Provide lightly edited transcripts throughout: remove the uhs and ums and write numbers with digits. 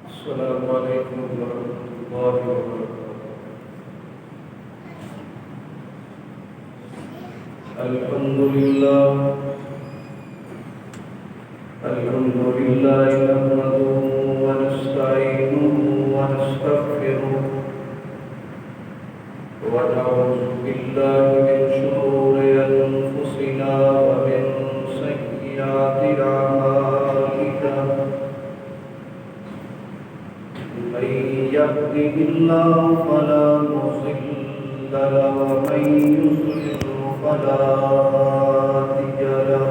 السلام علیکم ورحمۃ اللہ وبرکاتہ۔ الحمد للہ نحمده ونستعینه ونستغفره ونعوذ باللہ من شرور انفسنا ومن سیئات اعمالنا، من يهده الله فلا مضل له ومن يضلل فلا هادي له،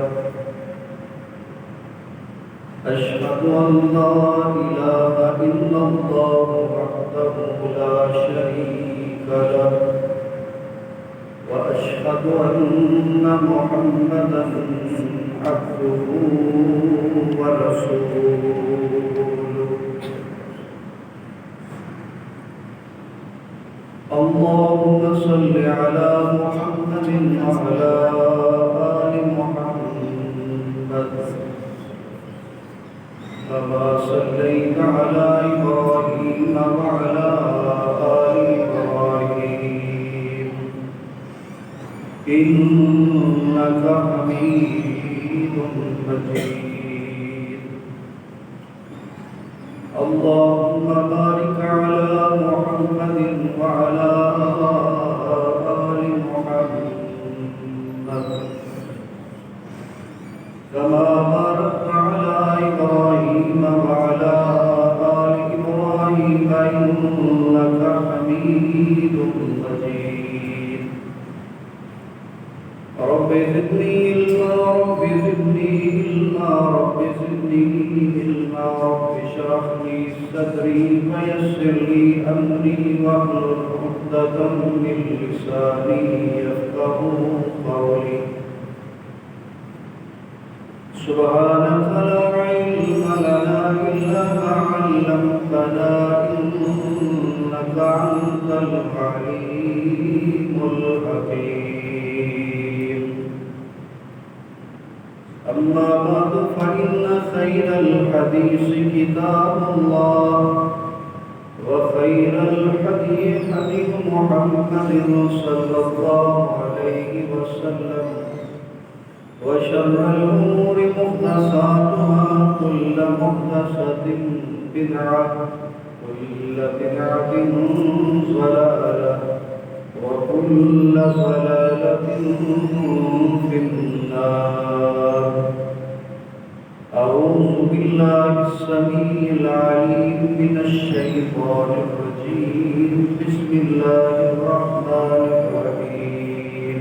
أشهد أن لا إله إلا الله وحده لا شريك له، وأشهد أن محمدا عبده ورسوله. اللهم صل على محمد وعلى آل محمد كما صليت على إبراهيم وعلى آل إبراهيم إنك حميد مجيد. اللهم بارك على محمد وعلى آل محمد كما باركت على إبراهيم وعلى آل إبراهيم إنك حميد مجيد. رب زدني علما رب زدني علما رب زدني علما رب اشرح لي صدري ويسر لي أمري واحلل عقدة من لساني يفقهوا قولي. سبحانك لا علم لنا إلا ما علمتنا إنك أنت العليم الحكيم. أما بعد فإن خير الحديث كتاب الله وخير الهدي هدي محمد صلى الله عليه وسلم وشر الأمور محدثاتها كل محدثة بدعة وكل بدعة ضلالة وكل ضلالة في النار. أعوذ بالله السميع العليم من الشيطان الرجيم. بسم الله الرحمن الرحيم.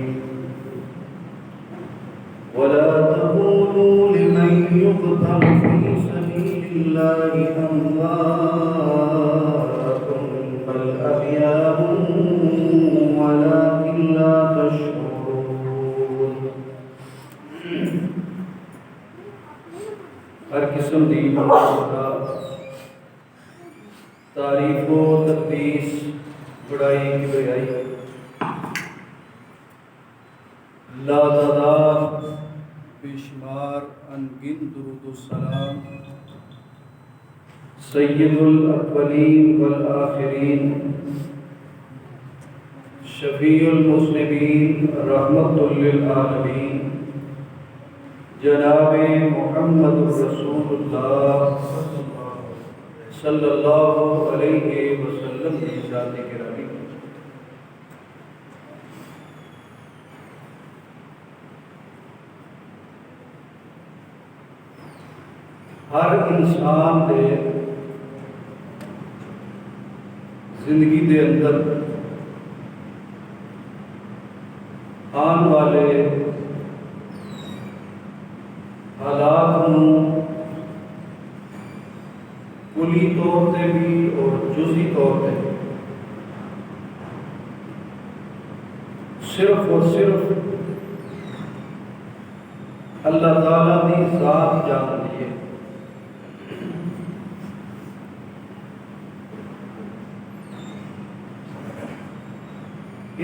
ولا تقولوا لمن يقتل في سبيل الله أموات بل أحياء ولكن لا تشعرون. ہر قسم کی تعریف و تقدیس بڑائی کی بڑائی لا تعداد بے شمار انگن درود و سلام سید الاولین والآخرین شفیع المذنبین رحمت للعالمین جناب محمد رسول اللہ صلی اللہ علیہ وسلم کی ذات گرامی. ہر انسان دے زندگی دے اندر آن والے حالات کلی طور پہ بھی اور جزئی طور پہ صرف اور صرف اللہ تعالیٰ کی ذات جانتی ہے.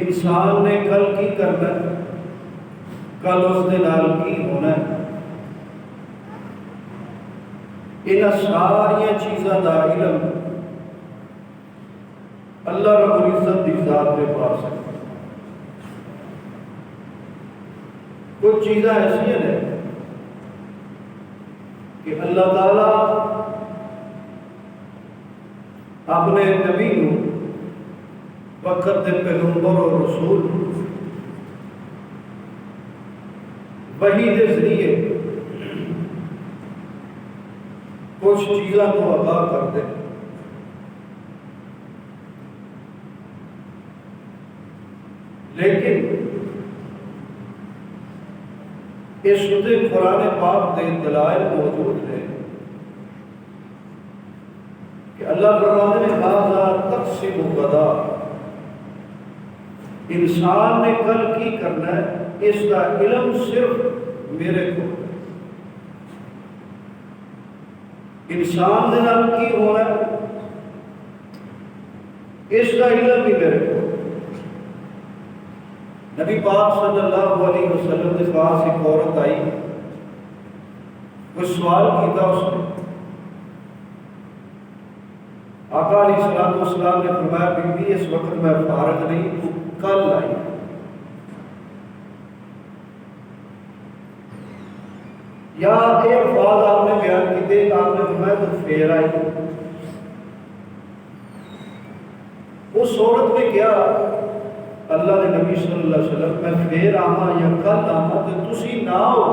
انسان نے کل کی کرنا، کل اس دے نال کی ہونا ہے، ان ساری چیزاں دا علم اللہ رب العزت کی ذات کے پاس ہے۔ کچھ چیزاں ایسی ہیں کہ اللہ تعالیٰ اپنے نبی کو وقت دے پیغمبر اور رسول وحی کے ذریعے کچھ چیزاں کو آگاہ کر دے، لیکن اس سے قرآن پاک کے دلائل موجود ہیں کہ اللہ فرماتے ہیں ھذا تقسیم غدا، انسان نے کل کی کرنا ہے، اس کا علم صرف میرے کو، انسان دے نال کی ہونا ہے اس کا علم بھی میرے کو۔ نبی پاک صلی اللہ علیہ وسلم کے پاس ایک عورت آئی، کوئی سوال کیتا اس نے، آقا علیہ السلام نے فرمایا بی بی اس وقت میں فارغ نہیں، تو کل آئی۔ یا ایک الفاظ آپ نے بیان کیتے، آپ نے فرمایا تو پھر آئی۔ اس عورت نے کیا، اللہ کے نبی صلی اللہ علیہ وسلم میں پھر آما یا کل آما تو تسی نہ ہو۔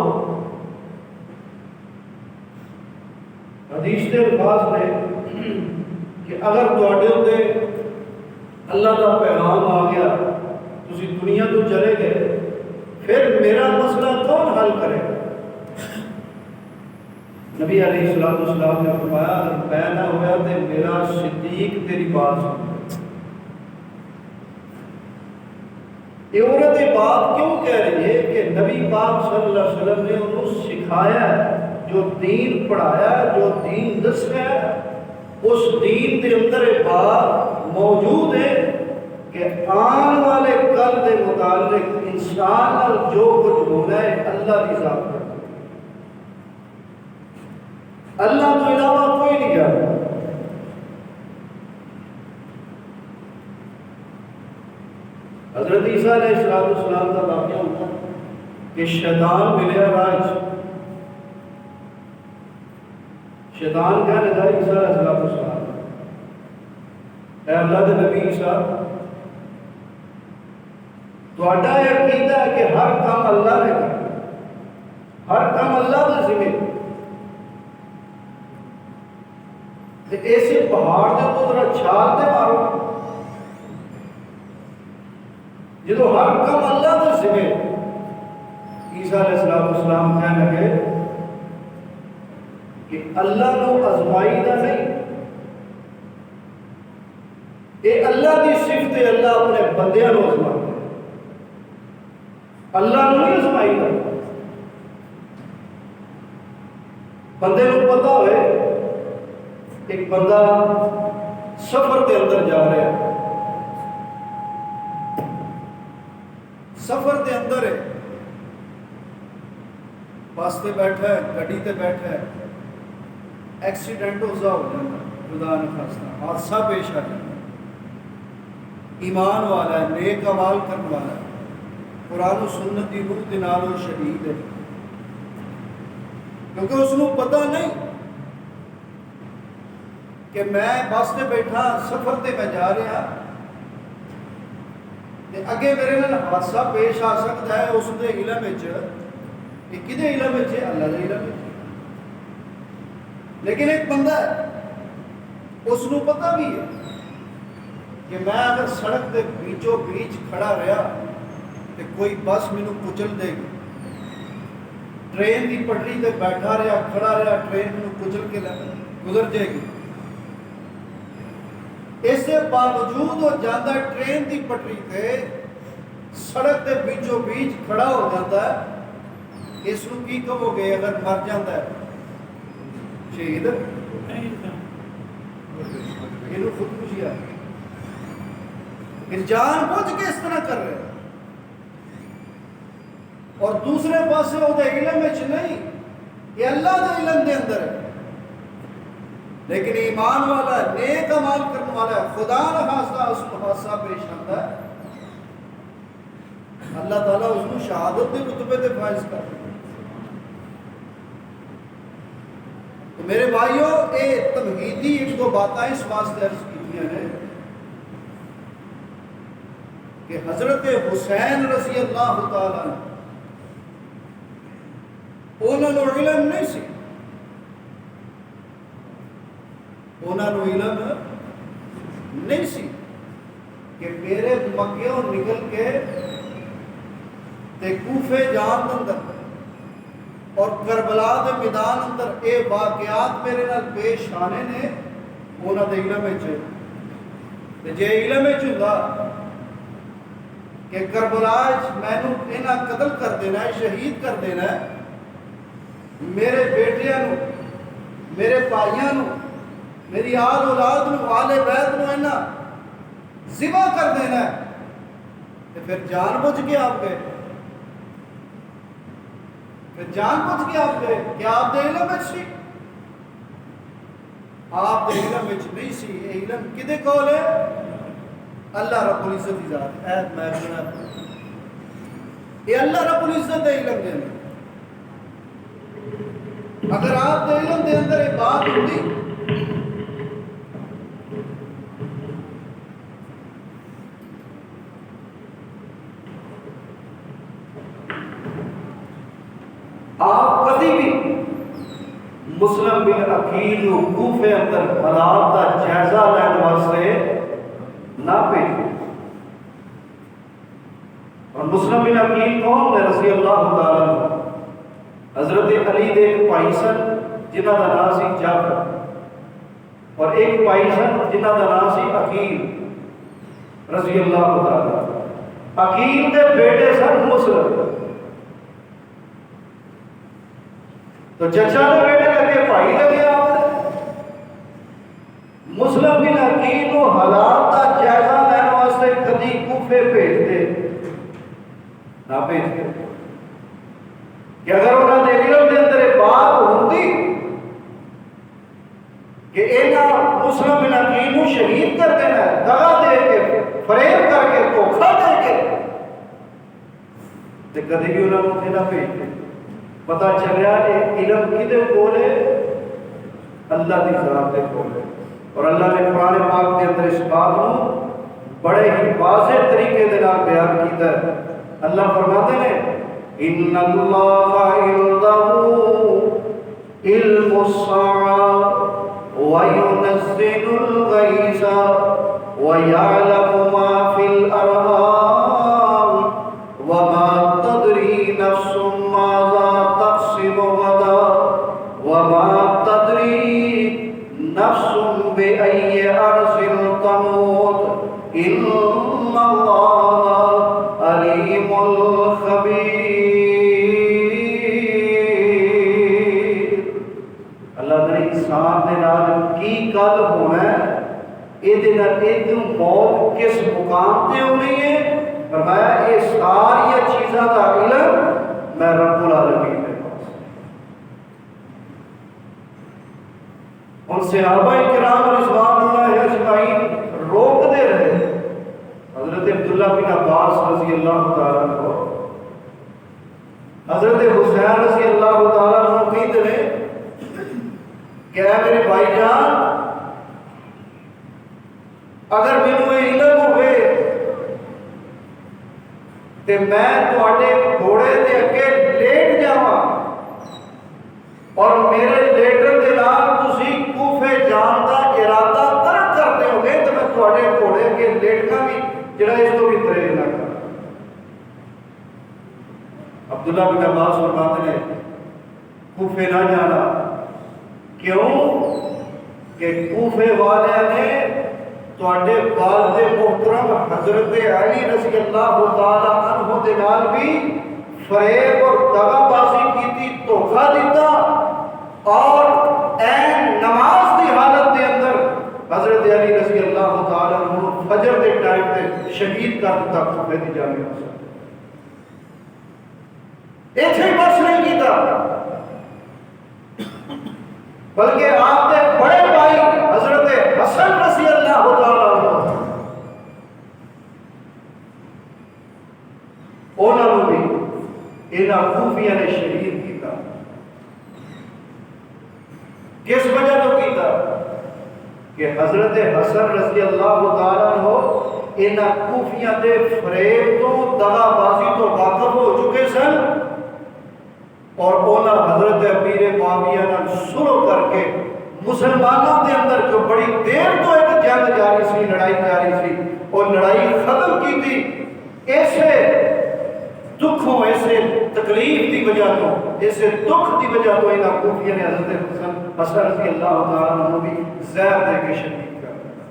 حدیث کے الفاظ نے کہ اگر تواڈے تے اللہ کا پیغام آ گیا، تسی دنیا تو چلے گئے، پھر میرا مسئلہ کون حل کرے گا؟ نبی علیہ السلام نے فرمایا اگر میں نہ ہوا تو میرا صدیق تیری بات سن۔ یہ عورت یہ بات کیوں کہہ رہی ہے کہ نبی پاک صلی اللہ علیہ وسلم نے انہوں سکھایا ہے، جو دین پڑھایا ہے، جو دین دسیا ہے، اس دین کے اندر یہ بات موجود ہے کہ آن والے کل کے متعلق انسان جو کچھ ہونا ہے اللہ کی ذات ہے، اللہ تو علاوہ کوئی نہیں جانتا۔ حضرت عیسیٰ علیہ السلام کا واقعہ ہوتا کہ شیطان ملیا راج، شیطان کہنے لگا عیسیٰ علیہ السلام، اے اللہ کے نبی عیسیٰ، تہاڈا یہ عقیدہ ہے کہ ہر کام اللہ نے کرنا، ہر کام اللہ کے ذمہ، ایسے پہاڑ دے تو ذرا چھال تے مارو، جدو ہر کام اللہ کے ذمہ۔ عیسیٰ علیہ السلام کہنے لگے کہ اللہ کو ازمائی دا نہیں، یہ اللہ کی صفت ہے، اللہ اپنے بندیاں کو ازمائے، اللہ نہیں ازمائی دا۔ بندے کو پتا ہوئے ایک بندہ سفر کے اندر جا رہا ہے، سفر کے اندر ہے، بس تے بیٹھا ہے، گاڑی تے بیٹھا ہے، ایکسیڈنٹ ہو جاتا، خدا نہ خاصہ حادثہ پیش آ جاتا، ایمان والا ہے، نیک اعمال کرنے والا ہے، قرآن و سنت کی روح کے نال وہ شہید ہے، کیونکہ اس کو پتہ نہیں کہ میں بس تے بیٹھا سفر تے میں جا رہا، اگے میرے نال حادثہ پیش آ سکتا ہے، اس دے علم وچ، یہ کدے علم وچ ہے؟ اللہ دے علم وچ۔ لیکن ایک بندہ ہے، اس کو پتہ بھی ہے کہ میں اگر سڑک کے بیچوں بیچ کھڑا رہا تو کوئی بس مینوں کچل دے گی، ٹرین کی پٹری تے بیٹھا رہا، کھڑا رہا، ٹرین مینوں کچل کے گزر جائے گی، اس کے باوجود وہ جانا ٹرین کی پٹری تے سڑک کے بیچوں بیچ کھڑا ہو جاتا ہے، اس کو کی کہو گے اگر مر جاتا ہے؟ شہید، یہ خودکشی ہے، جان بوجھ کے اس طرح کر رہے ہیں، اور دوسرے پاسے وہ علم وچ نہیں، یہ اللہ کے علم دے اندر ہے، لیکن ایمان والا ہے، نیک عمل کرنے والا ہے، خدا نہ خاصہ اس کو حادثہ پیش آتا ہے، اللہ تعالیٰ اس کو شہادت کے رتبے تے فائز کر دے۔ تو میرے بھائیو، یہ تمہیدی ایک دو باتیں اس واسطے عرض کی ہیں کہ حضرت حسین رضی اللہ تعالیٰ عنہ انہوں نے علم نہیں سی، انہوں نے علم نہیں سی کہ میرے مکیوں نکل کے تے کوفے جان اندر اور کربلا دے میدان اندر اے واقعات میرے نال پیش آنے نے انہوں دے علم تے جے علم ہوندا کہ کربلا میں نو انہاں قتل کر دینا ہے، شہید کر دینا ہے، میرے بیٹیاں نو، میرے بھائیاں نو، میری آل اولاد نو، آل بیت نو انہاں ذبح کر دینا ہے، تو پھر جان بوجھ کے آپ گئے، پھر جان بوجھ کے آپ گئے کہ آپ دے علم وچ سی، آپ دے علم وچ نہیں سی۔ یہ علم کدے کول ہے؟ اللہ رب العزت کی ذات ہے۔ میں کہنا یہ اللہ رب العزت دے علم دے اندر، اگر آپ دے علم دے اندر ایک بات ہوتی آپ کبھی بھی مسلم بن عقیل کو کوفے اندر حالات کا جائزہ لینے واسطے نہ بھیجو۔ اور مسلم بن عقیل کون ہے؟ رضی اللہ تعالیٰ عنہ حضرت علی دے ایک بھائی سن جنہ کا نام سی جعفر، اور ایک بھائی سن جنہ کا نام سی عقیل رضی اللہ تعالیٰ۔ عقیل دے بیٹے سن مسلم، تو چچا نے بیٹے لگے، بھائی لگے آپ مسلم بن عقیل کو حالات کا جائزہ لینے واسطے کدی کوفے بھیجتے نہ بھیجتے کہ اگر انہوں نے علم کے اندر ایک بات ہوتی کہ انہاں مسلم بن عقیل کو شہید کر دینا ہے، دغا دے کے، فریب کر کے، دھوکھا دے کے، تو کدی بھی انہوں نے نہ بھیجتے۔ پتہ چلیا کہ علم کدے کول ہے؟ اللہ کی ذات دے کول ہے۔ اور اللہ نے قرآن پاک کے اندر اس بات کو بڑے ہی واضح طریقے دے نال بیان کیتا ہے۔ اللہ فرماتے ہیں ان اللہ عنده علم الساعة وينزل الغيث ويعلم ما في الأرحام وما تدري نفس ماذا تكسب غدا وما تدري نفس بأي أرض تموت إن الله عليم خبیر۔ اللہ نے انسان دے نال کی کل ہونا ہے، یہ موت کس مقام تے ہونی ہے، فرمایا یہ ساری چیزاں کا علم میں رب العالمین کے پاس۔ ان صحابہ کرام رضوان اللہ اجمعین روکتے رہے، حضرت عبداللہ بن عباس رضی اللہ تعالیٰ عنہ، حضرت حسین رضی اللہ تعالیٰ عنہ کہتے ہیں کہ اے میرے بھائی جان، اگر مینوں علم ہوئے تے میں تواڈے گھوڑے دے اگے لیٹ جاواں اور میرے لیٹر دے نال تسی کوفے جان دا ارادہ ترک کر دیو گے تے میں تواڈے گھوڑے اگے لیٹنا بھی جڑا اس تو بھی پرہیز نہ کر۔ عبداللہ بن عباس فرماتے ہیں کوفے نہ جانا، کیوں کہ کوفے والے نے تواڈے والد محترم حضرت علی رضی اللہ تعالی عنہ دے نال بھی فریب اور دغا بازی کیتی، دھوکا دیتا، اور این نماز دی حالت دے اندر حضرت علی رضی اللہ تعالی عنہ فجر دے ٹائم تے شہید کر دیتا کوفے دی جامع سے۔ ایتھے بس نہیں کیتا، بلکہ آپ دے بڑے بھائی انہاں کوفیاں نے شہید کیتا. کس وجہ تو کیتا کہ حضرت حسن رضی اللہ تعالیٰ عنہ انہاں کوفیاں دے فریب تو دغا بازی تو واقف ہو چکے سن اور انہاں حضرت امیر معاویہ نال صلح کر کے مسلمانوں کے اندر جو بڑی دیر تو ایک جنگ جاری سی، لڑائی جاری سی، اور لڑائی ختم کی تھی ایسے دکھوں، ایسے تکلیف دی وجہ تو، ایسے دکھ دی وجہ تو انہاں کوفیاں نے حضرت حسن رضی اللہ تعالیٰ عنہ بھی زہر دے کے شہید کر دیا.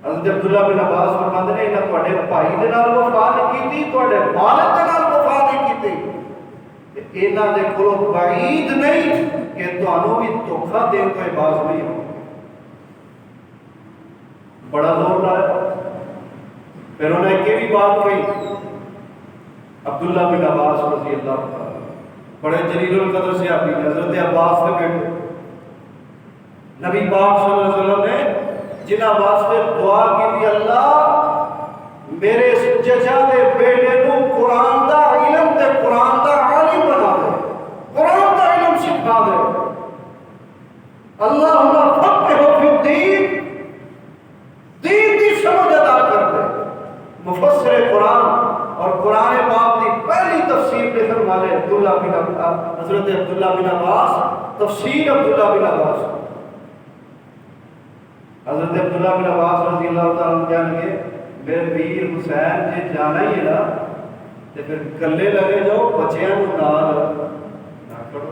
حضرت عبداللہ بن عباس فرماتے ہیں انہاں تواڈے بھائی دے نال وفا نہیں کیتی، تواڈے والد دے نال وفا نہیں کیتی، انہاں دے کولوں بعید نہیں کہ تانوں بھی دھوکھا دین تو باز نہیں ہو. بڑا زور لایا. پھر انہوں نے یہ بھی بات کہی، عبداللہ بن عباس رضی اللہ عنہ بڑے جلیل القدر سے آپ حضرت عباس کے بیٹے نبی پاک صلی اللہ علیہ وسلم نے جنہاں واسطے دعا کی تھی، اللہ میرے اس چچا دے بیٹے کو قرآن دا علم تے قرآن دا عالم بنا دے، قرآن دا علم سکھا دے. اللہم فقہہ فی الدین، دین دی سمجھ عطا کر دے. مفسر قرآن اور قرآن پاک کی پہلی تفسیر لکھن والے حضرت عبداللہ بن عباس، تفسیر عبداللہ بن عباس. حضرت عبداللہ بن عباس رضی اللہ تعالیٰ عنہ کہنے لگے میرے پیر حسین جی جانا ہی ہے نا تو پھر کلے لگے جاؤ، بچیاں کو نال نہ کھڑو،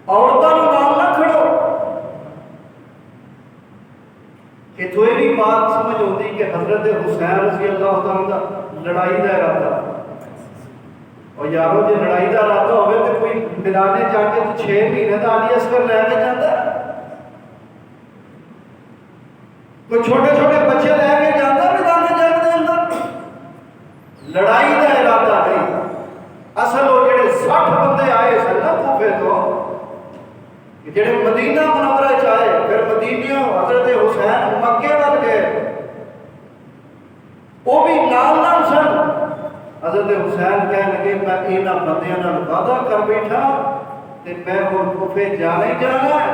عورتوں کو نال نہ کھڑو. اتو یہ بھی بات سمجھ ہوتی کہ حضرت حسین رضی اللہ تعالیٰ لڑائی کا ارادہ، اور یارو جی لڑائی کا ارادہ ہوئے تو کوئی میدان جا کے 6 مہینے کا علی اصغر لے کے جاتا ہے، کوئی چھوٹے چھوٹے بچے لے کے جاتا میدان جنگ کے اندر. لڑائی کا ارادہ نہیں. اصل وہ جڑے 60 بندے آئے سن نا کوفے تو، جڑے مدینہ منورہ چاہے، پھر مدینہ حضرت حسین مکے وال گئے، وہ بھی نال نال سن. حضرت حسین کہنے لگے میں انہاں بندیاں نال وعدہ کر بیٹھا تے میں ہن کوفے جانا ہی جانا ہے.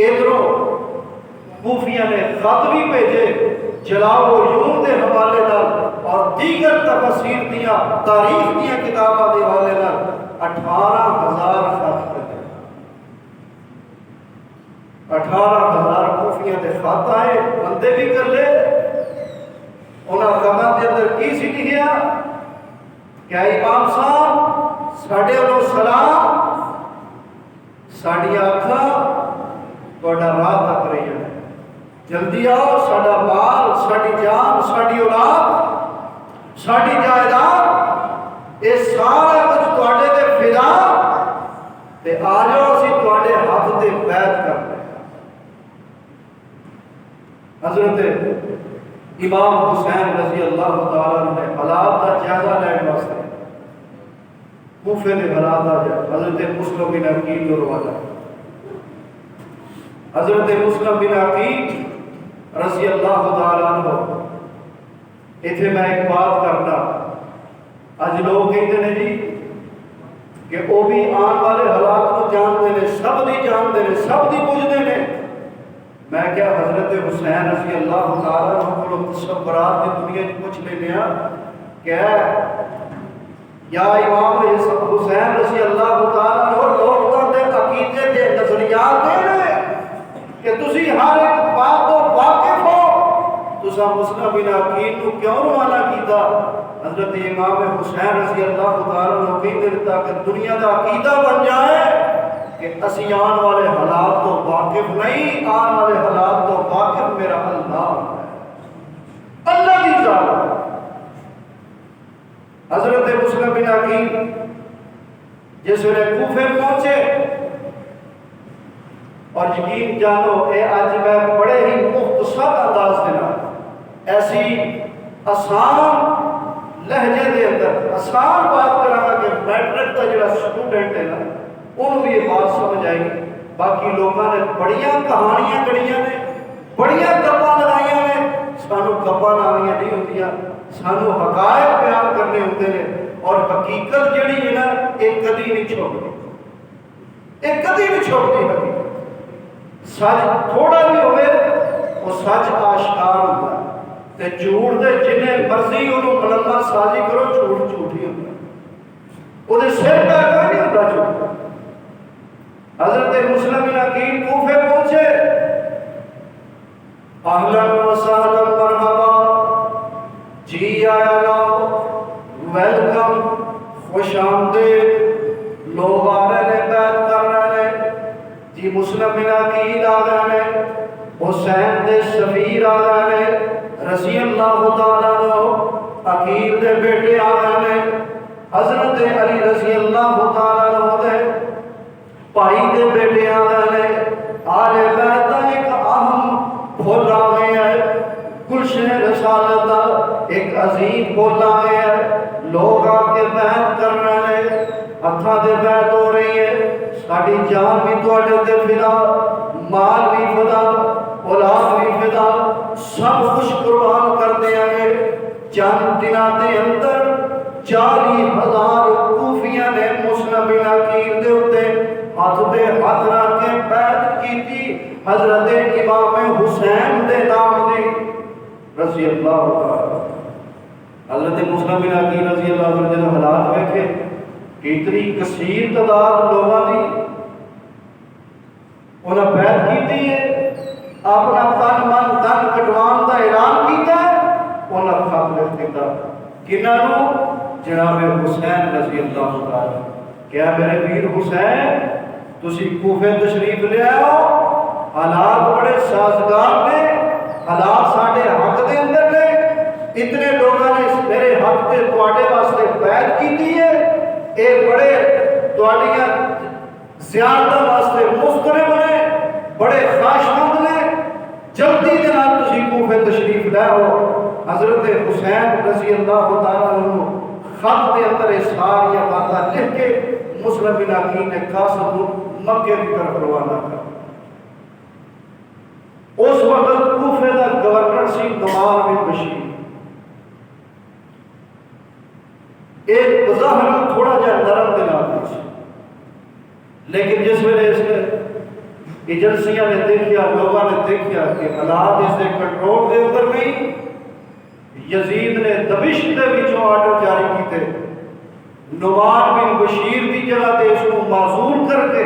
ادھروں کوفیاں نے خط بھی بھیجے جلاؤ یوم دے حوالے نال اور دیگر تفاسیر دیاں تاریخ دیاں کتاباں دے حوالے نال 18,000 خط بھیجے. 18,000 کوفیاں دے خط آئے، بندے بھی کر لے. انہاں خطاں دے اندر کی سی لکھیا کہ امام صاحب ساڈے والوں سلام، ساڈیاں اکھاں تہاڈا راہ تک رہی ہیں، جلدی آؤ، ساڈا مال، ساڈی جان، ساڈی اولاد، ساڈی جائیداد، یہ سارا کچھ تہاڈے تے فدا تے آ جاؤ اسی تہاڈے ہاتھ تے بیعت کر دیں. حضرت امام حسین رضی اللہ تعالیٰ عنہ نے حالات کا جائزہ لینے واسطے کوفے کے حالات کا جائزہ، حضرت مسلم بن عقیل جو روایت ہے، حضرت مسلم بن عقیل رضی اللہ تعالیٰ عنہ. اتنے میں ایک بات کرتا، اج لوگ کہتے ہیں جی کہ وہ بھی آن والے حالات کو جانتے ہیں، سب دی جانتے ہیں، سب دی بجھتے ہیں. میں کیا حضرت حسین رضی اللہ تعالیٰ عنہ کو تصورات کی دنیا پوچھ لینے کہ یا امام حسین رضی اللہ تعالیٰ عنہ لوگوں کے عقیدے کے نظریات دے کہ تسی ہر ایک بات کو واقف ہو، تسا مسلم بن عقیل کو کیوں روانہ کیتا؟ حضرت امام حسین رضی اللہ تعالیٰ عنہ کہتے ہیں تاکہ دنیا کا عقیدہ بن جائے کہ اسی آن والے حالات تو واقف نہیں، آن والے حالات تو واقف میرا اللہ ہے، اللہ کی ذات. حضرت مسلم بن عقیل جس ویلے کوفے پہنچے، اور یقین جانو اے آج میں بڑے ہی مختصر انداز دینا، ایسی آسان لہجے دے اندر آسان بات کرانا کہ میٹرک کا جڑا سٹوڈنٹ ہے نا انہوں بھی یہ بات سمجھ آئے گی. باقی لوگوں نے بڑیاں کہانیاں گڑیاں نے، بڑیاں گپاں لگائیاں نے، سانو گپاں لگائیاں نہیں ہوندیاں. سانو حقائق بیان کرنے ہوتے ہیں اور حقیقت جڑی ہے نا یہ کدی نہیں چھوڑتی، یہ کدی نہیں چھوڑتی حقیقت۔ سچ تھوڑا بھی ہوئے وہ سچ آشکار ہوتا ہے تے جھوٹ دے جنہیں مرضی انہوں ملمہ سازی کرو جھوٹ جھوٹ ہی ہوتا ہے، وہ دے سر پہ کوئی نہیں ہوتا جھوٹ۔ حضرت مسلم بن عقیل کوفے پہنچے، اہلاً و سہلاً مرحبا، جی آیا لاؤ، ویلکم، خوش آمدید، لوگ آ رہے ہیں بیعت کر رہے ہیں، جی مسلم بن عقیل آ رہے ہیں، حسین دے سفیر آ رہے ہیں، رضی اللہ تعالیٰ عنہ عقیل دے بیٹے آ رہے ہیں، حضرت علی رضی اللہ تعالیٰ عنہ دے بھائی دے بیٹے آ رہے ہیں، آل بیت دا ایک اہم پھول آ گیا ہے، گلشن رسالت دا ایک عظیم پھول آ گیا ہے، لوگ آ کے بیعت کر رہے ہیں، ہتھاں دے بیعت ہو رہی ہے، ساڈی جان بھی تواڈے تے فدا، مال بھی فدا، اولاد بھی فدا، سب کچھ قربان کر دیا گے۔ چند دنوں دے اندر 40,000 کوفیاں نے مسلم بن عقیل دے اوتے ہاتھ دے ہاتھ رکھ کے بیعت کیتی، حضرت امام حسین دے نام دی رضی اللہ تعالی۔ حضرت مسلم بن عقیل رضی اللہ عنہ نے حالات دیکھے کہ اتنی کثیر تعداد لوگوں کی انہیں بیعت کیتی ہے، اپنا تن من دن کٹوان کا اعلان کیتا ہے، انہیں خط لکھ دیتا کنہوں؟ جناب حسین رضی اللہ تعالی۔ کیا میرے ویر حسین تسی کوفے تشریف لے آؤ، حالات بڑے سازگار نے، حالات ساڑھے حق دے اندر نے، اتنے لوگوں نے میرے حق دے تواڈے واسطے بیعت کیتی ہے، اے بڑے تواڈیاں زیارتاں واسطے مسترب نے، بڑے خواہشمند نے، جلدی دے نال تسی کوفے تشریف لے آؤ۔ حضرت حسین رضی اللہ تعالیٰ عنہ خط دے اندر ساری باتیں لکھ کے مسلم بن عقیل نے قاصد مکے کی طرف روانہ کر۔ اس وقت کوفے کا گورنر سی نعمان بن بشیر، ایک بظاہر تھوڑا جا نرم دل آدمی سی، لیکن جس ویلے اس نے ایجنسیاں نے دیکھیا، لوگوں نے دیکھیا کہ حالات اس کے کنٹرول دے اندر نہیں، یزید نے دمشق دے وچوں آرڈر جاری کیتے، نعمان بن بشیر دی جگہ تے اس کو معزول کر کے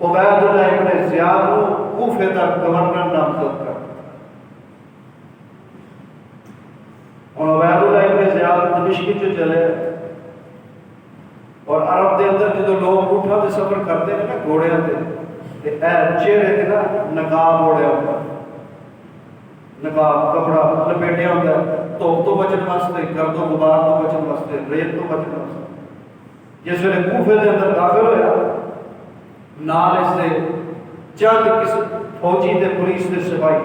عبید اللہ ابن زیاد کو کوفے تک گورنر نامزد کر۔ اور عبید اللہ ابن زیاد دمشق چ چلے، اور عرب دے اندر جدو لوگ اٹھا دے سفر کرتے ہیں نا گھوڑیاں تے اے چہرے تے نا نقاب اوڑیا ہوتا، نقاب کپڑا لپیٹیا ہوتا ہے، دھوپ تو بچن واسطے، گرد و غبار تو بچن واسطے، ریت تو بچن واسطے۔ جس ویلے کوفے دے اندر داخل ہویا، نال اس دے چند کس فوجی تے پولیس دے سپاہی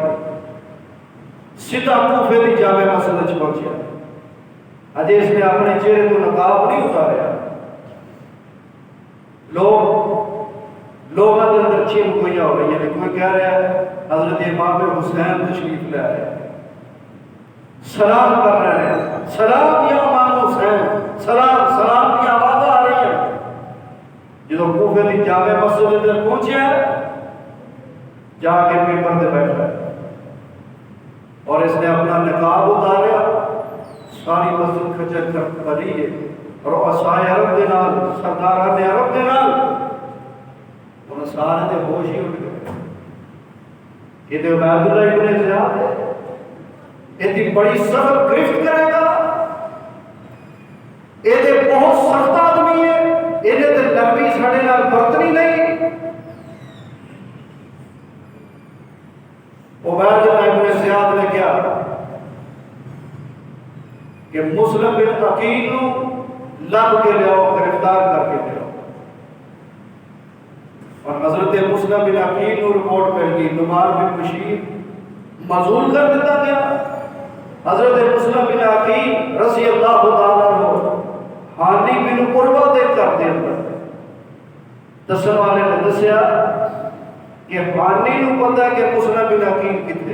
سیدھا کوفے دی جامع مسجد وچ پہنچیا۔ اجے اس نے اپنے چہرے تو نقاب نہیں اتاریا، لوگوں کے اندر چیم گوئیاں ہو رہی ہیں، کوئی کہہ رہا ہے حضرت امام حسین تشریف لے آئے، سلام کر رہے ہیں، سلام یا امام حسین، سلام سلام کی آواز آ رہی ہے۔ جدو کوفے کی جامع مسجد اندر پہنچے جا کے ممبر پہ بیٹھا اور اس نے اپنا نقاب اتاریا، ساری مسجد کھچر کری ہے، اور عصائے عرب دے نال، سرداران عرب دے نال انہوں سارے دے ہوش ہی اٹھ گئے کہ عبید اللہ ابن زیاد ہے، یہ بڑی سخت گرفت کرے گا، یہ بہت سخت آدمی ہے، یہ لمبی ساڑے نال برتنی نہیں۔ عبید اللہ ابن زیاد نے کیا کہ مسلم بن عقیل کو لب کے لیاؤ، گرفتار کر کے لیاؤ، اور حضرت مسلم بن عقیل کو رپورٹ کر گئی، نعمان بن بشیر معزول کر دیتا گیا۔ حضرت مسلم بن عقیل رضی اللہ تعالیٰ عنہ حانی بن قربہ دے کر دے اندر دسن والے نے دسیا کہ حانی نو پتہ ہے کہ مسلم بن عقیل کتنے،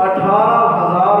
18,000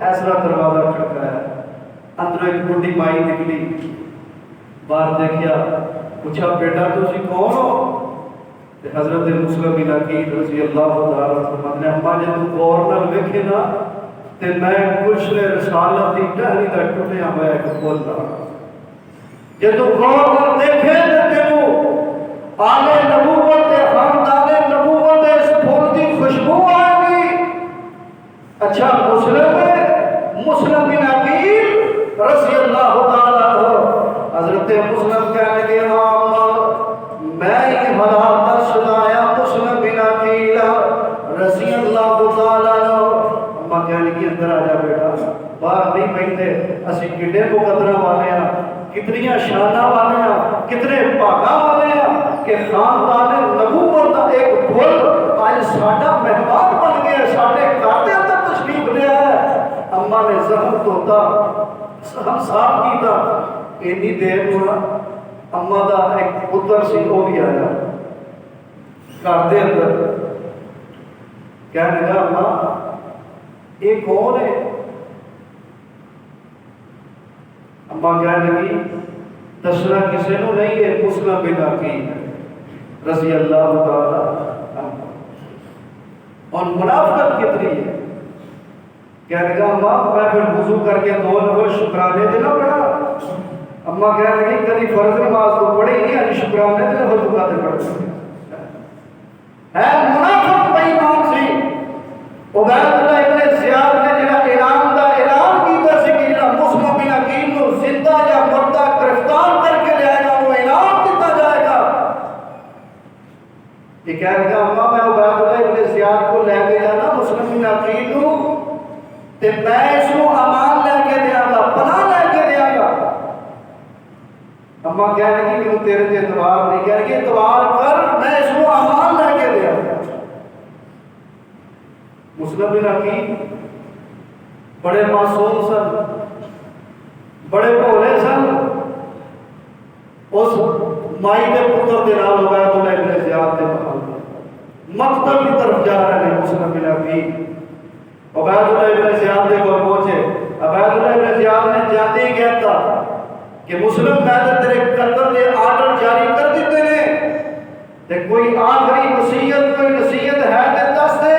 ایسا دروازہ کھڑکایا، اندر ایک بڈھی مائی نکلی، باہر دیکھیا، پوچھا بیٹا تسی کون ہو؟ حضرت مسلم بن عقیل رضی اللہ تعالیٰ عنہ نے اما جے تو غور نال ویکھے نا تے میں کچھ رسالت دی ٹہنی دا ٹوٹیا ہوا ایک پھول لا، جے تو غور نال دیکھے تے تینوں آل نبوت تے خاندان نبوت اس پھول دی خوشبو آئے گی۔ اچھا مسلم بن عقیل رضی اللہ تعالیٰ عنہ حضرت مسلم کہنے لگے ہاں میں ہی حالات سنایا مسلم بن عقیل رضی اللہ تعالیٰ عنہ۔ اما کہنے لگی اندر آ جا بیٹا، باہر نہیں بیٹھتے، اسی کڈے مقدرہ والے ہیں، کتنی شانہ والے ہیں، کتنے بھاگا والے ہیں کہ خاندان نبوت کا ایک پھول آج ساڈا مہمان بن گیا، ساڈے گھر دے اندر تشریف لے آیا۔ اما نے زخم دھوتا، ہم صاف کیتا، اینی دیر ہونا اما دا ایک پتر سی وہ بھی آیا گھر دے اندر، کہنے لگا اما یہ کون ہے؟ اما کہنے لگی دسنا کسی نو نہیں ہے، مسلم بن عقیل رضی اللہ تعالی عنہ۔ اور منافقت کتنی ہے؟ کہنے لگا اما میں پھر وضو کر کے 2 نفل شکرانے دے نہ پڑھا؟ اما کہنے لگی کبھی فرض نماز تو پڑھی نہیں، آج شکرانے دے نفل تو کاتے پڑھتے ہے۔ منافق بے ایمان سی عبید اللہ ابن زیاد نے جڑا اعلان دا اعلان کیتا سی کہ جڑا مسلم بن عقیل نو زندہ یا مردہ گرفتار کر کے لے آئے گا وہ انعام دیتا جائے گا۔ یہ کہنے لگا اما میں عبید اللہ ابن زیاد کو لے کے جانا مسلم بن عقیل نو تے میں اس کو امان لے کے دیا گا، پناہ لے کے دیا گا۔ اما کہنے لگی کہ تیرے تے اعتبار نہیں، کہنے لگی اعتبار کر، میں اس کو امان لے کے دیا گا۔ مسلم بن عقیل بڑے معصوم سن، بڑے بھولے سن، اس مائی کے پتر دے نال عبید اللہ ابن زیاد دے محل مقتل کی طرف جا رہے ہیں۔ مسلم بن عقیل عبید اللہ ابن زیاد دے کو پہنچے، عبید اللہ ابن زیاد نے جاتے ہی کہتا کہ مسلم میں نے تیرے قتل دے آرڈر جاری کر دیتے نے تے کوئی آخری نصیحت کوئی نصیحت ہے تے دس دے۔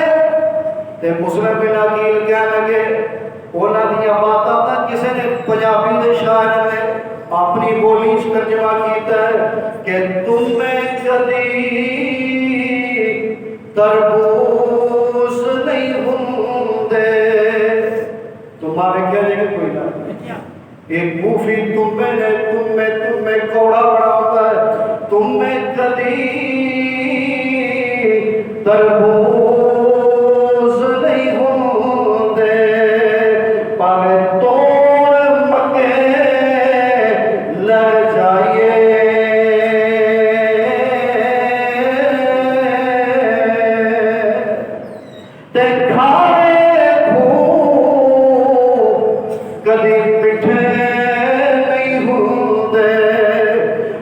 تے مسلم بن عقیل کہنے لگے انہاں دیاں باتاں تے کسے نے پنجابی دے شاعر نے اپنی بولی وچ ترجمہ کیتا ہے کہ تم میں کبھی تربوز نہیں ہوندے، تمہارے کہنے کے کوئی نہ ایک کوفی تم میں کوڑا بڑا ہوتا ہے، تم میں کبھی تربوز نہیں ہوندے، پاوے توڑ مکے لگ جائیے، تے کھارے کھو کدی پٹھے نہیں ہوندے،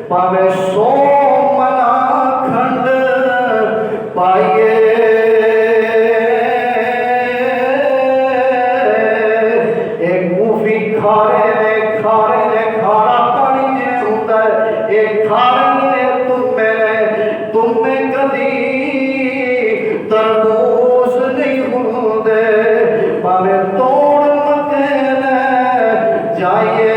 پاوے سو منا کھنڈ پائیے، ایک موفی کھارے نے کھارا پانی جے ہوندا ہے، ایک کھارے نے تم میں کدی تربوز نہیں ہوندے، پاوے توڑ مکے لے جائیے،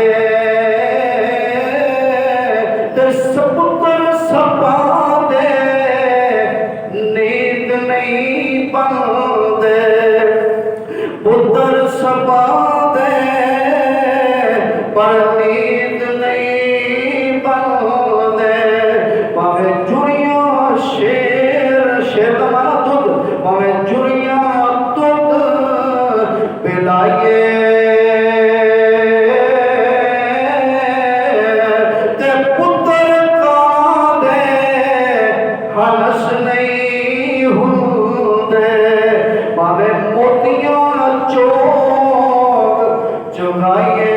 تے سپتر سپاں دے نیند نہیں بندے، پتر سپاں دے پر نیند نہیں بندے، پاوے جڑیاں شیر کا مانا دودھ، پاوے جڑیاں دودھ پلائیے، تے پتر کا دے ہلس نہیں ہوندے، پاوے موتیاں چوک چگائیے۔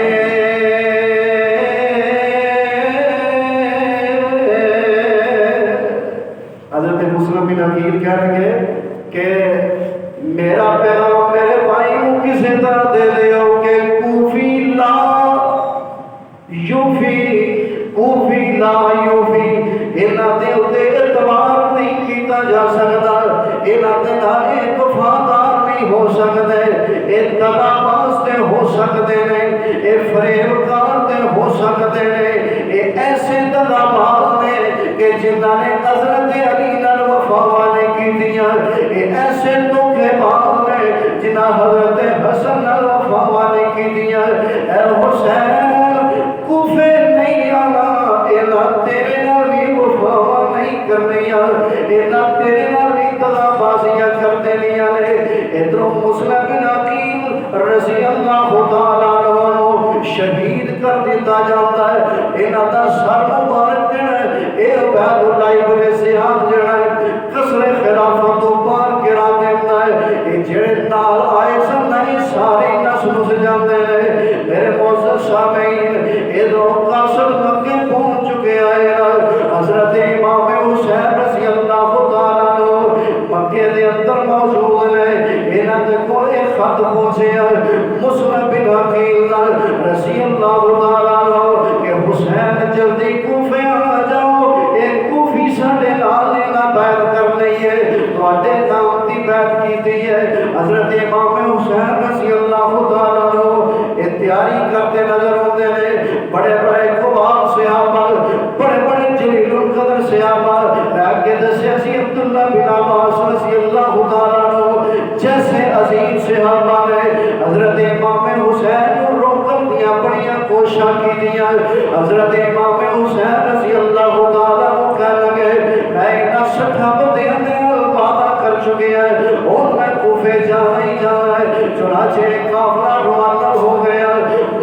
حضرت مسلم بن عقیل کہنے لگے کہ میرا پیغام میرے بھائی کو کسی طرح دے دیو، یوفی کوفی لا یوفی، انہاں دے اتے اعتبار نہیں کیتا جا سکتا، انہاں دے نال ایک وفادار نہیں ہو سکتے، ایک دغا باز تے ہو سکتے ہیں، ایک فریب کار تے ہو سکتے ہیں، ایک ایسے دغا باز نے کہ جنہاں نے حضرت علی نال وفا نے کی دیا، ایک ایسے دھوکے باز نے جنہاں حضرت حسن نال وفا نے کی دیا۔ اے حسین کوفے نہیں آنا، انہاں تیرے نال بھی وفا نہیں کرنی، انہاں تیرے نال بھی دغا بازیاں کر دینیاں نے۔ ادھروں مسلم بن عقیل رضی اللہ تعالیٰ عنہ شہید کر دیتا جاتا ہے، انہاں دا سر مبارک جڑا ہے اے عبید اللہ بن زیاد جڑا ہے قصر خلافت تو پار گرا دیتا ہے، اے جڑے نال آئے سن نہیں ساری نس نس جاندے نے۔ میرے معزز سامعین، ادھروں قاصد مکے پہنچ چکے آئے، حضرت امام حسین رضی اللہ تعالیٰ عنہ مکے دے اندر موجود نے، انہاں دے کول ایک خط پہنچیا مسلم بن عقیل رضی اللہ تعالیٰ عنہ کہ حسین جلدی کوفے آ جاؤ، ایک کوفی ساڈے نال نہ بیعت کر لئیے، تواڈے نام دی بیعت کیتی ہے۔ حضرت امام حسین رضی اللہ تعالیٰ عنہ یہ تیاری کرتے نظر آتے ہیں، بڑے بڑے قبال صحابہ، بڑے بڑے جلیل القدر صحابہ، آگے دسے سی عبداللہ بن عباس رضی اللہ تعالیٰ عنہ جیسے عظیم صحابہ نے حضرت امام حسین کو روکن دیا بڑیاں کوشاں کی دیا۔ حضرت امام حسین رضی اللہ تعالیٰ عنہ کہنے لگے میں انہاں 60 بندیاں نے وعدہ کر چکے ہیں اور میں کوفے جانا ہی جانا ہے۔ چنانچہ قافلہ روانہ ہو گیا،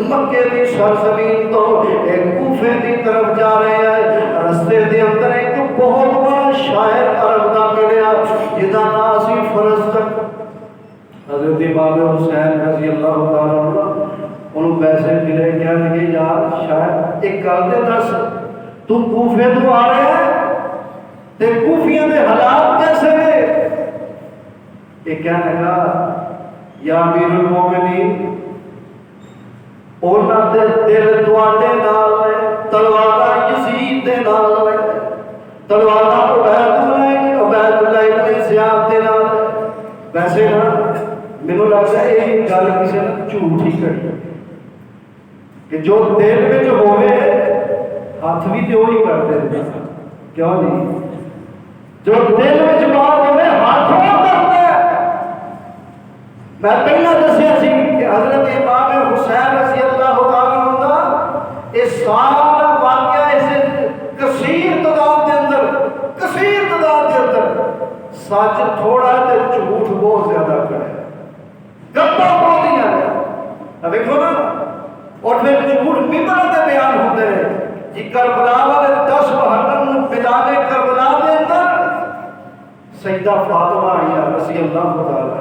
مکے دی سرزمین تو ایک کوفے دی طرف جا رہے ہیں۔ رستے دے اندر ایک بہت بڑا شاعر عرب دا ملیا جدا ناسی فرزدق حضرت امام حسین رضی اللہ تعالیٰ عنہ انہوں پیسے ملے کیا لگے یار شاید ایک گل تے دس تو کوفے تو آ رہے ہیں تے کوفیاں دے حالات کیسے نے؟ یہ کہنے لگا یا امیر المومنین انہاں دے دل تواڈے نال تلوار یزید دے نال تلوار عبید اللہ بن زیاد دے نال۔ ویسے نا مینوں لگدا ہے یہ گل کسی نے جھوٹ ہی کری کہ جو دل وچ ہوے ہاتھ بھی تے وہی کرتے ہیں، کیوں نہیں؟ جو دل وچ بات ہوے ہاتھ وہ کرتا ہے۔ میں پہلا دسیا سی کہ حضرت امام حسین رضی اللہ تعالیٰ عنہ اس سارا واقعہ اس کثیر تعداد کے اندر سچ تھوڑا تے جھوٹ بہت زیادہ کرے، گپاں بہت ہی ہیں دیکھو نا، اور پھر جھوٹ ممبر تے بیان ہوتے ہیں جی کربلا والے 10 محرم میدان کربلا دے اندر سیدہ فاطمہ آئی رضی اللہ تعالیٰ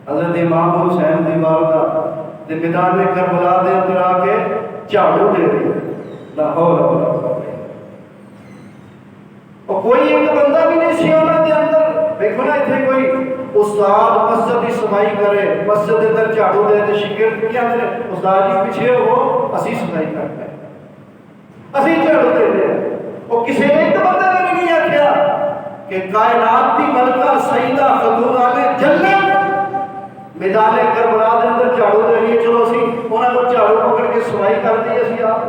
حضرت امام حسین دی والدہ دے میدان کربلا دے اندر آ کے جھاڑو دے رہی ہے، لا حول ولا قوت۔ اور کوئی ایک بندہ بھی نہیں سی انہاں دے اندر، دیکھو نا اتنے کوئی استاد مسجد کی صفائی کرے، مسجد دے اندر جھاڑو دے تے شاگرد کیا کرے استاد جی پیچھے ہو اسی صفائی کرتے ہیں، اسی جھاڑو دیتے ہیں۔ اور کسی ایک بندے نے بھی نہیں آکھیا کہ کائنات کی ملکہ سیدہ خاتون عالم جنت میدان کربلا دے اندر جھاڑو دے رہی ہے، چلو اسی انہاں کو جھاڑو پکڑ کے صفائی کر دی اسی آپ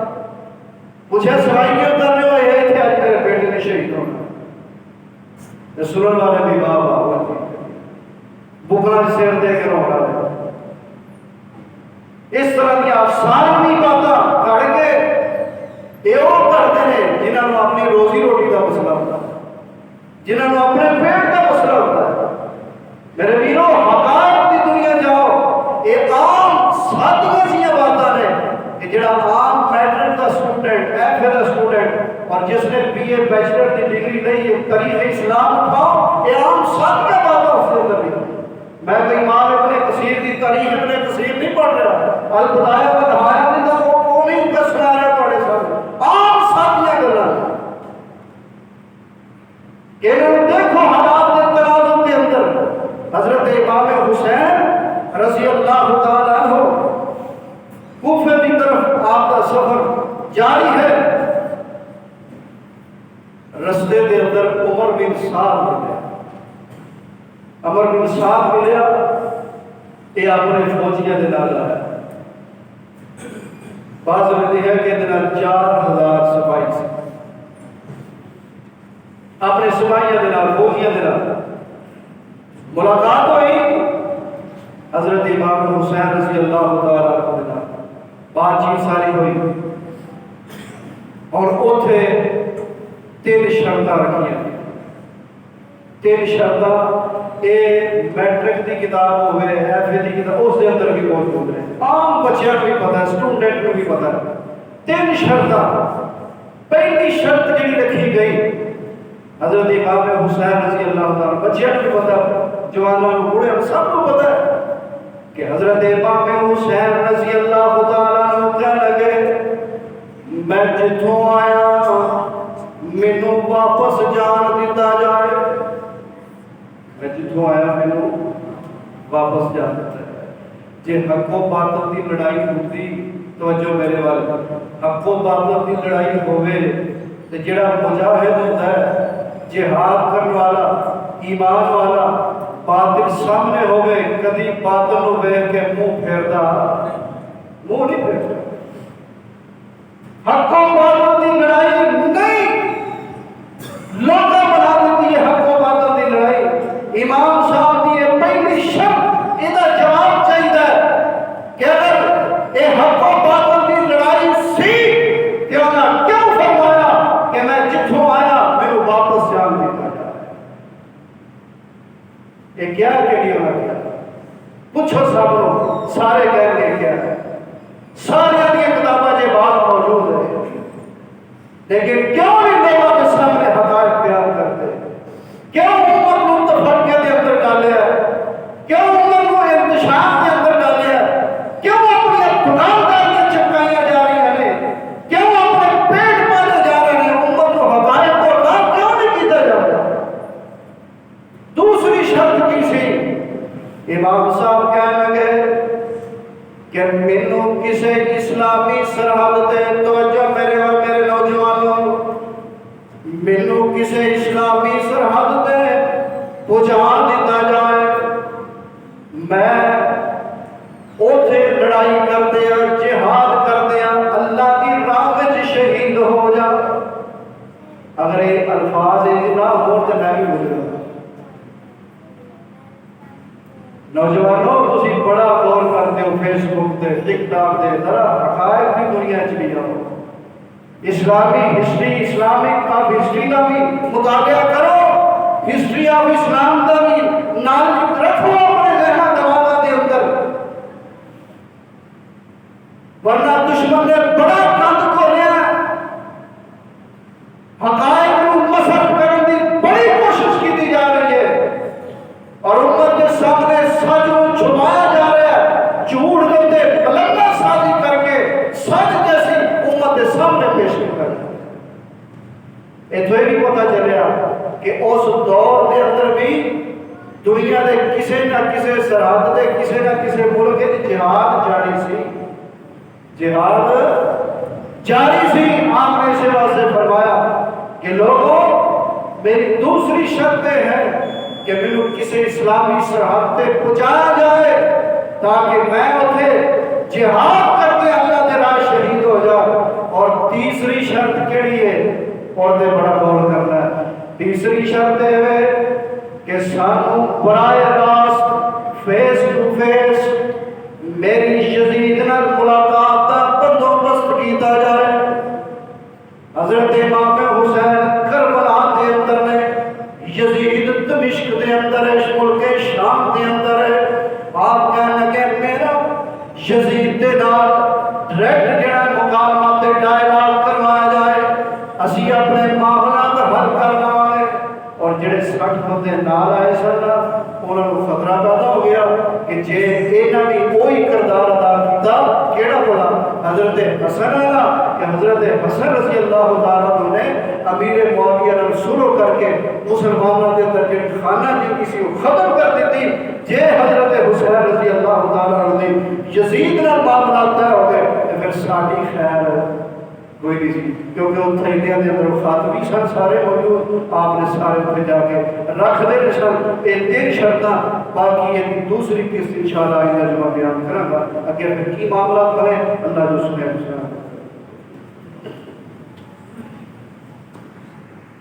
پوچھے صفائی کیوں کر رہے ہو؟ یہ تھے آج میرے بیٹے نے شہید ہونا، سنن والے بھی بابا ہوتی بکرا سیر دے کے رونا دے۔ اس طرح کی آسان بھی باتاں کر کے یہ وہ کرتے ہیں جنہوں نے اپنی روزی روٹی کا مسئلہ ہوتا ہے، جنہوں نے اپنے پیٹ کا مسئلہ ہوتا ہے۔ میرے ویرو حقائق کی دنیا جاؤ، یہ عام سادگی سی باتاں نے کہ جڑا عام میٹرک کا اسٹوڈنٹ، ایف اے کا اسٹوڈنٹ اور جس نے بی اے بیچلر کی ڈگری لی ہے تاریخ اسلام اٹھاؤ، یہ عام سادگی باتاں اس کے اندر نہیں۔ میں کوئی امام ابن کثیر کی تاریخ ابن کثیر نہیں پڑھ رہا، البدایہ والنہایہ نہیں تو وہ نہیں کس سنا رہا پڑھے سب عام سادگیاں کرنا کہ دیکھو حالات کے تناظر کے اندر حضرت امام حسین رضی اللہ تعالیٰ عنہ کوفے کی طرف آپ کا سفر جاری ہے۔ رستے دے اندر عمر بن سعد ملیا، عمر بن سعد ملیا، یہ اپنے فوجیاں دے نال آیا، بعض لکھتے ہیں کہ دے نال 4000 سپاہی سے، اپنے سپاہیاں دے نال، فوجیاں دے نال ملاقات ہوئی۔ حضرت امام حسین رضی اللہ تعالیٰ عنہ بات چیت ساری ہوئی اور اوتھے 3 شرطاں رکھیاں، 3 شرطاں، یہ میٹرک کی کتاب ہوئے، ایف اے کی کتاب، اس کے اندر بھی موجود ہے، عام بچیاں کو بھی پتہ ہے، اسٹوڈنٹ کو بھی پتہ ہے۔ 3 شرطاں، پہلی شرط جی رکھی گئی حضرت امام حسین رضی اللہ تعالیٰ، بچیاں کو بھی پتہ، جوانوں کو، بوڑھے سب کو پتہ ہے کہ حضرت امام حسین رضی اللہ تعالیٰ عنہ کہنے لگے میں جتوں آیا مینوں واپس جان دیتا جائے، میں جتوں آیا مینوں واپس جان دیتا جائے۔ جے حق و باطل دی لڑائی ہوتی، توجہ میرے وال، حق و باطل دی لڑائی ہوئے تے جڑا مجاہد ہوتا ہے، جہاد کرنے والا، ایمان والا، باطل سامنے ہوئے، کدی باطل نو ویکھ کے منہ پھیردا، منہ نہیں پھیردا۔ حق و باطل دی لڑائی نہیں، لوگاں بنا دیتی ہے حق و باطل دی لڑائی۔ امام صاحب دی یہ پہلی شرط، یہ جواب چاہیے کہ اگر یہ حق و باطل دی لڑائی سی کہ انہاں کیوں فرمایا کہ میں جتھوں آیا میرے واپس جان دیتا جائے۔ یہ کیا کہڑی ہونا کیا؟ پوچھو سب لوگ، سارے کہہ کے کیا ہے؟ سارے کی کتابیں یہ بات موجود ہے، لیکن کیوں نہیں لوگوں کے سامنے حقائق بیان کرتے؟ کیوں امت کو تفرقے کے اندر ڈالیا ہے؟ کیوں امت کو انتشار کے اندر ڈالیا ہے؟ کیوں اپنی دکانداریاں چپکائیاں جا رہی ہیں؟ کیوں اپنے پیٹ پالے جا رہے ہیں؟ امت کو حقائق کو ادا کیوں نہیں کیتا جاتا؟ دوسری شرط کی سی، امام صاحب کہنے لگے کہ مینوں کسے اسلامی سرحد دے، توجہ میرے اور میرے نوجوانوں، مینوں کسے اسلامی سرحد دے پہنچا دیتا جائے، میں اوتھے لڑائی کر دیا، جہاد کر دیا، اللہ کی راہ میں شہید ہو جا۔ اگر یہ الفاظ نہ ہو تو میں بھی ہو جاؤں۔ نوجوانوں تسی بڑا غور کرتے ہو فیس بک تے، ٹک ٹاک دے، ذرا حقائق کی دنیا چ بھی جاؤ، اسلامی ہسٹری، اسلامک آف ہسٹری کا بھی مطالعہ کرو، ہسٹری آف اسلام کا بھی نال رکھو اپنے ذہن دماغ کے اندر، ورنہ دشمن نے بڑا گند کھولیا ہے، حقائق کو مسخ کرنے کی بڑی کوشش کی جا رہی ہے اور امت کے سامنے سچ کو چھپایا جا رہا ہے، جھوٹ کے بلندہ سازی کر کے سچ جیسی امت کے سامنے پیش کر رہا ہے۔ اتو یہ بھی پتہ چلیا کہ اس دور کے اندر بھی دنیا کے کسی نہ کسی سرحد کے کسی نہ کسی ملک جہاد جاری سی، جہاد جاری سی۔ آپ نے اسے واسطے فرمایا کہ لوگوں میری دوسری شرط ہے کہ مینوں کسی اسلامی سرحد تے پہنچایا جائے تاکہ میں اتنے جہاد کر کے اللہ کے راہ شہید ہو جاؤں۔ اور تیسری شرط کیڑی ہے؟ اور دے بڑا غور کرنا ہے۔ تیسری شرط ہے کہ سانو براہ راست فیس ٹو فیس میری یزید نال ملاقات کا بندوبست کیتا جائے۔ حضرت امام حسین کربلا کے اندر نے، یزید دمشق دے اندر ہے، ملک شام دے اندر ہے۔ آپ کہنے لگے میرا یزید دے نال ڈائریکٹ جڑا مکالمہ تے ڈائلاگ کروایا جائے، اسی اپنے معاملات حل کرنا ہے۔ اور جڑے 60 بندے نال آئے سن انہوں کو خطرہ پیدا ہو گیا کہ جے انہاں نے وہی کردار ادا کیتا کیڑا بڑا حضرت حسن ہے کہ حضرت حسن رضی اللہ تعالیٰ عنہ نے امیر معاویہ نے شروع کر کے مسلمانوں کے درجے خانہ جو کسی کو ختم کر دیتی۔ جے حضرت حسین رضی اللہ تعالیٰ عنہ نے یزید نال معاملات طے ہو گئے تو پھر ساری خیر کوئی نہیں سی، کیونکہ اتنے انڈیا کے اندر خط بھی سن سارے موجود، آپ نے سارے اتنے جا کے رکھ دے سن یہ 3 شرطاں، باقی یہ دوسری قسط انشاءاللہ آئندہ جو میں بیان کروں گا، اگر پھر کی معاملات بنے اللہ جو سنے